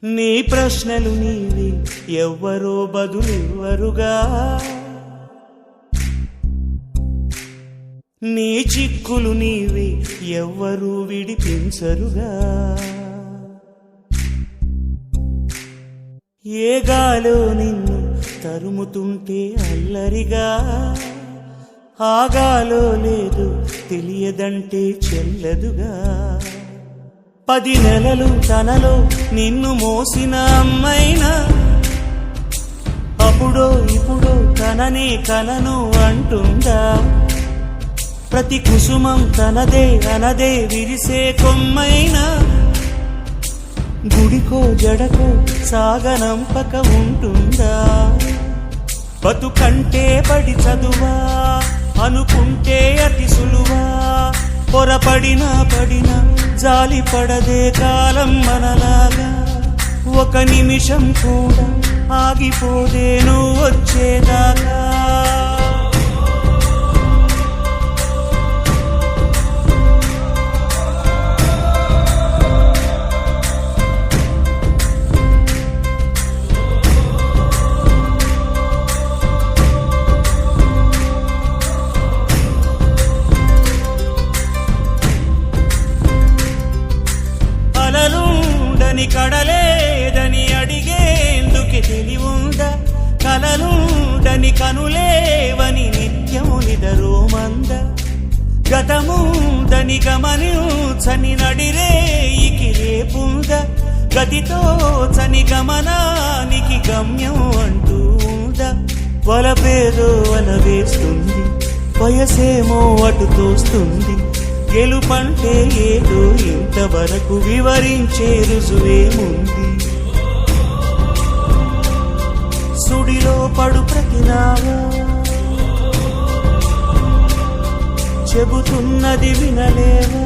నీ ప్రశ్నలు నీవి ఎవ్వరో బదులివ్వరుగా, నీ చిక్కులు నీవి ఎవ్వరూ విడిపించరుగా. ఏ గాలో నిన్ను తరుముతుంటే అల్లరిగా, ఆగాలో లేదు తెలియదంటే చెల్లదుగా. 10 నెలలు తనలో నిన్ను మోసిన అమ్మైనా, అప్పుడో ఇప్పుడో తననే కనను అంటుందా. ప్రతి కుసుమం తనదే అనదే విరిసే కొమ్మైనా, గుడికో జడకో సాగనంపక ఉంటుందా. బతుకంటే పడి చదువా అనుకుంటే అతి సులువా, పొరపడినా పడినా జాలి పడదే కాలం మనలాగా. ఒక నిమిషం కూడా ఆగిపోదే నువ్వు వచ్చేదాకా. అలలుండని కడలేదని అడిగేందుకే తెలివుందా, కలలుండని కనులేవని నిత్యము నిదరోమంద. గతముందని గమనించని నడిరేయికి రేపుందా, గతితో చని గమనానికి గమ్యం అంటూ ఉందా. వలపేదో వల వేస్తుంది, వయసేమో అటు తోస్తుంది. గెలుపంటే ఏదో ఇంతవరకు వివరించే రుజువేముంది. సుడిలో పడు ప్రతి నావా చెబుతున్నది వినలేవా.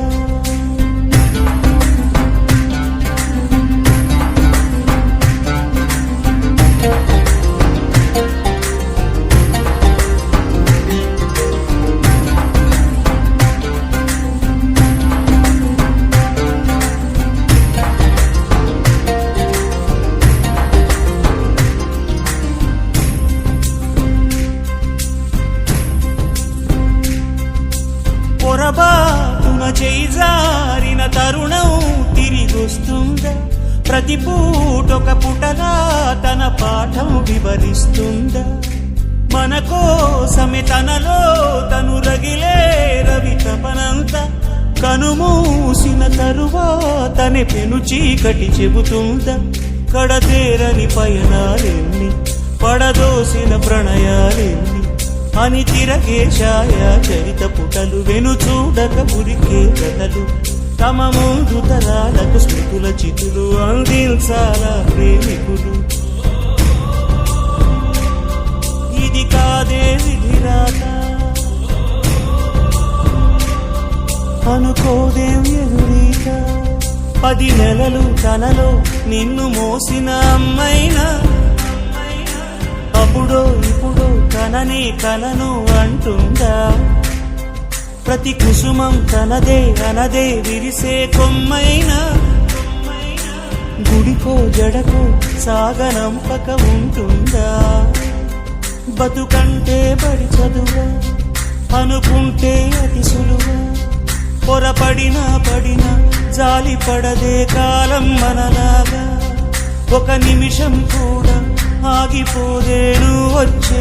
పొరబాటున చేయి జారిన తరుణం తిరిగొస్తుందా, ప్రతి పూటొక పుటగా తన పాఠం వివరిస్తుందా. మన కోసమే తనలో తను రగిలే రవి తపనంత, కనుమూసిన తరువాతనే పెను చీకటి చెబుతుందా. కడతేరని పయనాలెన్ని, పడదోసిన ప్రణయాలెన్ని అని తిరగే ఛాయా చరిత పుటలు. వెను చూడక ఉరికే కథలు, తమ ముందు తరాలకు స్మృతుల చితులు అందించాలా ప్రేమికులు. ఇది కాదే విధిరాత అనుకోదేం ఎదురీత. 10 నెలలు తనలో నిన్ను మోసిన అమ్మైనా, అప్పుడో ఇప్పుడో కననే కనను అంటుందా. ప్రతి కుసుమం తనదే అనదే విరిసే కొమ్మైనా, గుడికో జడకో సాగనంపక ఉంటుందా. బతుకంటే బడి చదువా అనుకుంటే అతి సులువా, పొరపడినా పడినా జాలి పడదే కాలం మనలాగా. ఒక నిమిషం కూడా ఆగిపోదే నువ్వు వచ్చే